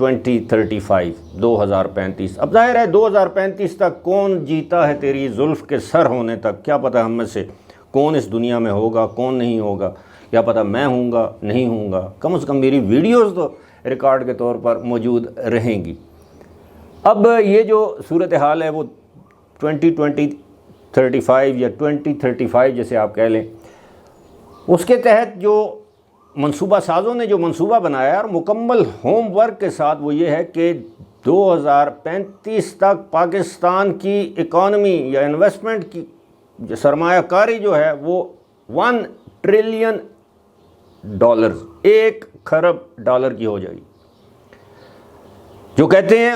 2035 2035 اب ظاہر ہے 2035 تک کون جیتا ہے تیری زلف کے سر ہونے تک، کیا پتہ ہم میں سے کون اس دنیا میں ہوگا کون نہیں ہوگا، کیا پتہ میں ہوں گا نہیں ہوں گا، کم از کم میری ویڈیوز تو ریکارڈ کے طور پر موجود رہیں گی۔ اب یہ جو صورتحال ہے وہ 2035 یا 2035 جیسے آپ کہہ لیں، اس کے تحت جو منصوبہ سازوں نے جو منصوبہ بنایا اور مکمل ہوم ورک کے ساتھ وہ یہ ہے کہ 2035 تک پاکستان کی اکانومی یا انویسٹمنٹ کی سرمایہ کاری جو ہے وہ $1 ٹریلین 1 کھرب ڈالر کی ہو جائے گی۔ جو کہتے ہیں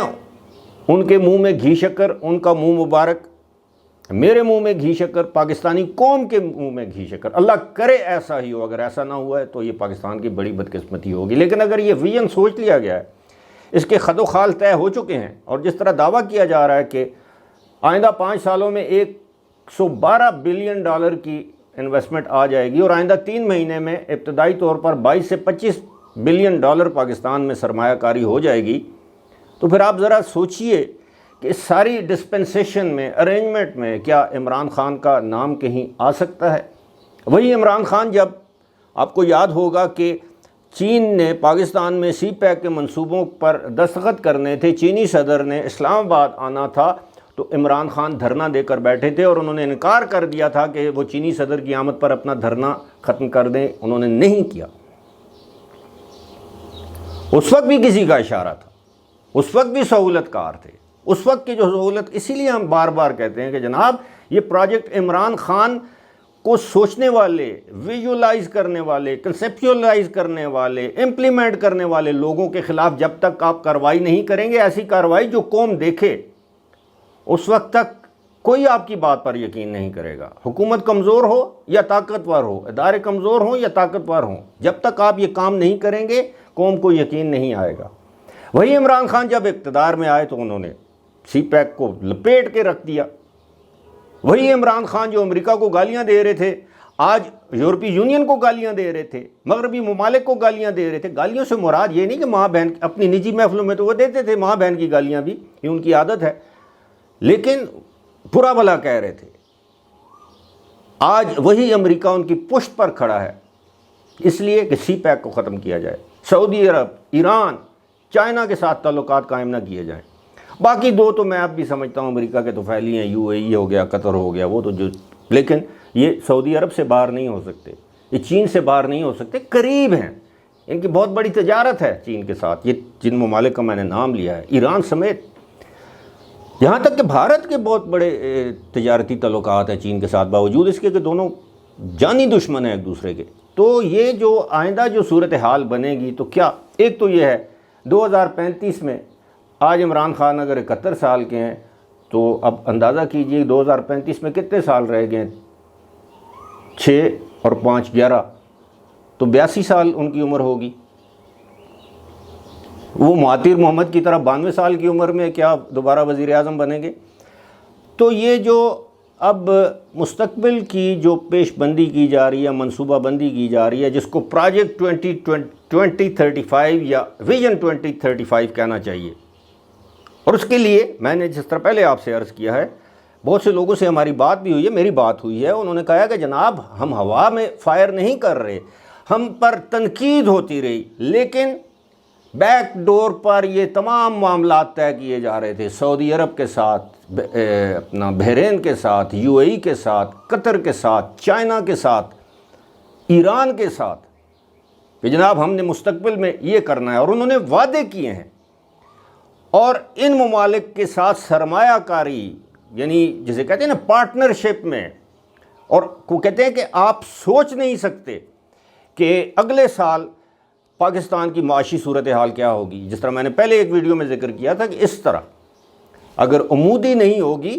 ان کے منہ میں گھی شکر، ان کا منہ مبارک، میرے منہ میں گھی شکر، پاکستانی قوم کے منہ میں گھی شکر، اللہ کرے ایسا ہی ہو، اگر ایسا نہ ہوا ہے تو یہ پاکستان کی بڑی بدقسمتی ہوگی۔ لیکن اگر یہ ویژن سوچ لیا گیا ہے، اس کے خد و خال طے ہو چکے ہیں، اور جس طرح دعویٰ کیا جا رہا ہے کہ آئندہ 5 سالوں میں $112 بلین کی انویسٹمنٹ آ جائے گی، اور آئندہ 3 مہینے میں ابتدائی طور پر $22 سے $25 بلین پاکستان میں سرمایہ کاری ہو جائے گی، تو پھر آپ ذرا سوچئے کہ اس ساری ڈسپنسیشن میں، ارینجمنٹ میں کیا عمران خان کا نام کہیں آ سکتا ہے؟ وہی عمران خان، جب آپ کو یاد ہوگا کہ چین نے پاکستان میں سی پیک کے منصوبوں پر دستخط کرنے تھے، چینی صدر نے اسلام آباد آنا تھا، تو عمران خان دھرنا دے کر بیٹھے تھے اور انہوں نے انکار کر دیا تھا کہ وہ چینی صدر کی آمد پر اپنا دھرنا ختم کر دیں، انہوں نے نہیں کیا۔ اس وقت بھی کسی کا اشارہ تھا، اس وقت بھی سہولت کار تھے، اس وقت کی جو سہولت، اسی لیے ہم بار بار کہتے ہیں کہ جناب یہ پروجیکٹ عمران خان کو سوچنے والے، ویژولائز کرنے والے، کنسیپچولائز کرنے والے، امپلیمنٹ کرنے والے لوگوں کے خلاف جب تک آپ کارروائی نہیں کریں گے، ایسی کارروائی جو قوم دیکھے، اس وقت تک کوئی آپ کی بات پر یقین نہیں کرے گا۔ حکومت کمزور ہو یا طاقتور ہو، ادارے کمزور ہوں یا طاقتور ہوں، جب تک آپ یہ کام نہیں کریں گے قوم کو یقین نہیں آئے گا۔ وہی عمران خان جب اقتدار میں آئے تو انہوں نے سی پیک کو لپیٹ کے رکھ دیا۔ وہی عمران خان جو امریکہ کو گالیاں دے رہے تھے، آج یورپی یونین کو گالیاں دے رہے تھے، مغربی ممالک کو گالیاں دے رہے تھے۔ گالیوں سے مراد یہ نہیں کہ ماں بہن، اپنی نجی محفلوں میں تو وہ دیتے تھے ماں بہن کی گالیاں بھی، یہ ان کی عادت ہے، لیکن برا بھلا کہہ رہے تھے۔ آج وہی امریکہ ان کی پشت پر کھڑا ہے اس لیے کہ سی پیک کو ختم کیا جائے، سعودی عرب، ایران، چائنا کے ساتھ تعلقات قائم نہ کیے جائیں۔ باقی دو تو میں اب بھی سمجھتا ہوں امریکہ کے تو پھیلی ہیں، UAE ہو گیا، قطر ہو گیا، وہ تو جو، لیکن یہ سعودی عرب سے باہر نہیں ہو سکتے، یہ چین سے باہر نہیں ہو سکتے، قریب ہیں، ان کی بہت بڑی تجارت ہے چین کے ساتھ، یہ جن ممالک کا میں نے نام لیا ہے، ایران سمیت، یہاں تک کہ بھارت کے بہت بڑے تجارتی تعلقات ہیں چین کے ساتھ، باوجود اس کے کہ دونوں جانی دشمن ہیں ایک دوسرے کے۔ تو یہ جو آئندہ جو صورتحال بنے گی تو کیا، ایک تو یہ ہے 2035 میں، آج عمران خان اگر 71 سال کے ہیں تو اب اندازہ کیجئے 2035 میں کتنے سال رہ گئے ہیں، 6 اور 5 11، تو 82 سال ان کی عمر ہوگی۔ وہ مہاتیر محمد کی طرح 92 سال کی عمر میں کیا دوبارہ وزیر اعظم بنیں گے؟ تو یہ جو اب مستقبل کی جو پیش بندی کی جا رہی ہے، منصوبہ بندی کی جا رہی ہے، جس کو پروجیکٹ 2035 یا ویژن 2035 کہنا چاہیے، اور اس کے لیے میں نے جس طرح پہلے آپ سے عرض کیا ہے، بہت سے لوگوں سے ہماری بات بھی ہوئی ہے، میری بات ہوئی ہے، انہوں نے کہا کہ جناب ہم ہوا میں فائر نہیں کر رہے، ہم پر تنقید ہوتی رہی، لیکن بیک ڈور پر یہ تمام معاملات طے کیے جا رہے تھے، سعودی عرب کے ساتھ، اپنا بحرین کے ساتھ، UAE کے ساتھ، قطر کے ساتھ، چائنا کے ساتھ، ایران کے ساتھ، کہ جناب ہم نے مستقبل میں یہ کرنا ہے، اور انہوں نے وعدے کیے ہیں، اور ان ممالک کے ساتھ سرمایہ کاری، یعنی جسے کہتے ہیں نا پارٹنرشپ میں، اور کو کہتے ہیں کہ آپ سوچ نہیں سکتے کہ اگلے سال پاکستان کی معاشی صورتحال کیا ہوگی۔ جس طرح میں نے پہلے ایک ویڈیو میں ذکر کیا تھا کہ اس طرح اگر عمودی نہیں ہوگی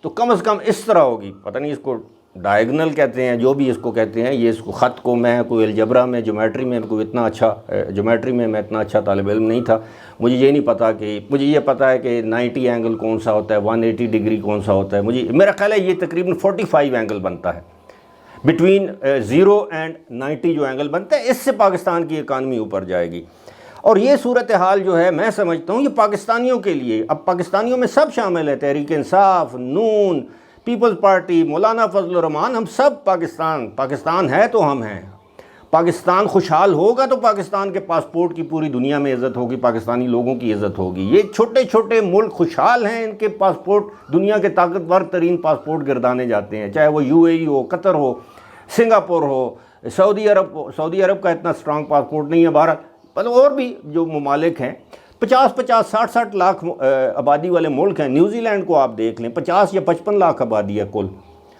تو کم از کم اس طرح ہوگی، پتہ نہیں اس کو ڈائیگنل کہتے ہیں، جو بھی اس کو کہتے ہیں، یہ اس کو خط کو، میں کوئی الجبرا میں، جیومیٹری میں کوئی اتنا اچھا، جیومیٹری میں میں اتنا اچھا طالب علم نہیں تھا، مجھے یہ نہیں پتا کہ، مجھے یہ پتا ہے کہ 90 اینگل کون سا ہوتا ہے، 180 ڈگری کون سا ہوتا ہے، مجھے میرا خیال ہے یہ تقریباً 45 اینگل بنتا ہے، بٹوین 0 اینڈ 90 جو اینگل بنتا ہے، اس سے پاکستان کی اکانومی اوپر جائے گی۔ اور یہ صورتحال جو ہے میں سمجھتا ہوں یہ پاکستانیوں کے لیے، اب پاکستانیوں میں سب شامل ہے، تحریک انصاف، نون، پیپلز پارٹی، مولانا فضل الرحمان، ہم سب پاکستان ہے تو ہم ہیں۔ پاکستان خوشحال ہوگا تو پاکستان کے پاسپورٹ کی پوری دنیا میں عزت ہوگی، پاکستانی لوگوں کی عزت ہوگی۔ یہ چھوٹے چھوٹے ملک خوشحال ہیں، ان کے پاسپورٹ دنیا کے طاقتور ترین پاسپورٹ گردانے جاتے ہیں، چاہے وہ UAE ہو، قطر ہو، سنگاپور ہو، سعودی عرب ہو۔ سعودی عرب کا اتنا سٹرانگ پاسپورٹ نہیں ہے، بہرحال اور بھی جو ممالک ہیں 50 60 لاکھ آبادی والے ملک ہیں۔ نیوزی لینڈ کو آپ دیکھ لیں، 50 یا 55 لاکھ آبادی ہے کل،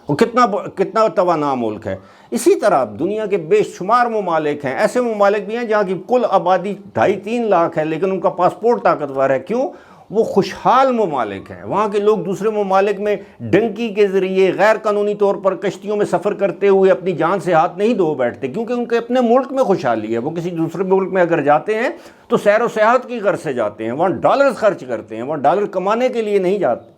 وہ کتنا توانا ملک ہے۔ اسی طرح دنیا کے بے شمار ممالک ہیں، ایسے ممالک بھی ہیں جہاں کی کل آبادی 2.5-3 لاکھ ہے لیکن ان کا پاسپورٹ طاقتور ہے۔ کیوں؟ وہ خوشحال ممالک ہیں، وہاں کے لوگ دوسرے ممالک میں ڈنکی کے ذریعے غیر قانونی طور پر کشتیوں میں سفر کرتے ہوئے اپنی جان سے ہاتھ نہیں دھو بیٹھتے، کیونکہ ان کے اپنے ملک میں خوشحالی ہے۔ وہ کسی دوسرے ملک میں اگر جاتے ہیں تو سیر و سیاحت کی غرض سے جاتے ہیں، وہاں ڈالرز خرچ کرتے ہیں، وہاں ڈالر کمانے کے لیے نہیں جاتے۔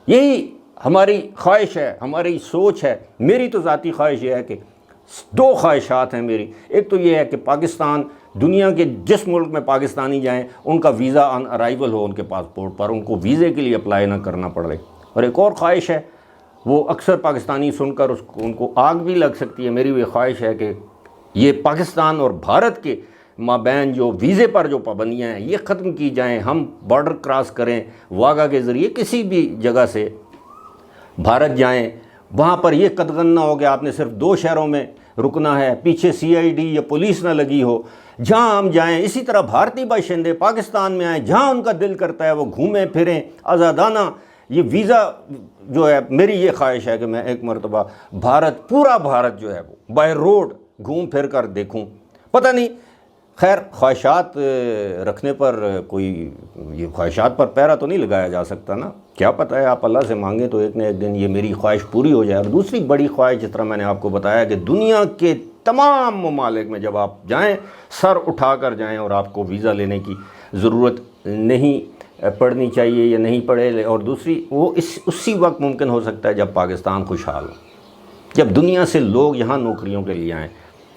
یہی ہماری خواہش ہے، ہماری سوچ ہے۔ میری تو ذاتی خواہش یہ ہے کہ 2 خواہشات ہیں میری، ایک تو یہ ہے کہ پاکستان، دنیا کے جس ملک میں پاکستانی جائیں ان کا ویزا آن ارائیول ہو ان کے پاسپورٹ پر، ان کو ویزے کے لیے اپلائی نہ کرنا پڑے۔ اور ایک اور خواہش ہے، وہ اکثر پاکستانی سن کر ان کو آگ بھی لگ سکتی ہے، میری بھی خواہش ہے کہ یہ پاکستان اور بھارت کے مابین جو ویزے پر جو پابندیاں ہیں یہ ختم کی جائیں۔ ہم بارڈر کراس کریں واگا کے ذریعے، کسی بھی جگہ سے بھارت جائیں، وہاں پر یہ قدغن نہ ہو کہ آپ نے صرف 2 شہروں میں رکنا ہے، پیچھے CID یا پولیس نہ لگی ہو۔ جہاں ہم جائیں، اسی طرح بھارتی باشندے پاکستان میں آئیں، جہاں ان کا دل کرتا ہے وہ گھومیں پھریں آزادانہ۔ یہ ویزا جو ہے، میری یہ خواہش ہے کہ میں ایک مرتبہ پورا بھارت جو ہے وہ بائی روڈ گھوم پھر کر دیکھوں۔ پتہ نہیں، خیر خواہشات رکھنے پر کوئی یہ خواہشات پر پیرا تو نہیں لگایا جا سکتا نا، کیا پتہ ہے آپ اللہ سے مانگیں تو ایک نہ ایک دن یہ میری خواہش پوری ہو جائے۔ اور دوسری بڑی خواہش، جس طرح میں نے آپ کو بتایا کہ دنیا کے تمام ممالک میں جب آپ جائیں سر اٹھا کر جائیں، اور آپ کو ویزا لینے کی ضرورت نہیں پڑنی چاہیے یا نہیں پڑے۔ اور دوسری وہ اسی وقت ممکن ہو سکتا ہے جب پاکستان خوشحال ہو، جب دنیا سے لوگ یہاں نوکریوں کے لیے آئیں۔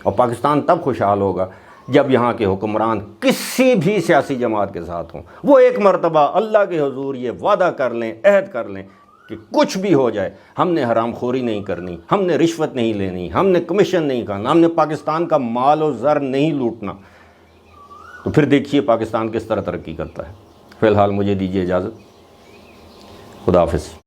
اور پاکستان تب خوشحال ہوگا جب یہاں کے حکمران کسی بھی سیاسی جماعت کے ساتھ ہوں، وہ ایک مرتبہ اللہ کے حضور یہ وعدہ کر لیں، عہد کر لیں کہ کچھ بھی ہو جائے ہم نے حرام خوری نہیں کرنی، ہم نے رشوت نہیں لینی، ہم نے کمیشن نہیں کھانا، ہم نے پاکستان کا مال و زر نہیں لوٹنا۔ تو پھر دیکھیے پاکستان کس طرح ترقی کرتا ہے۔ فی الحال مجھے دیجیے اجازت، خدا حافظ۔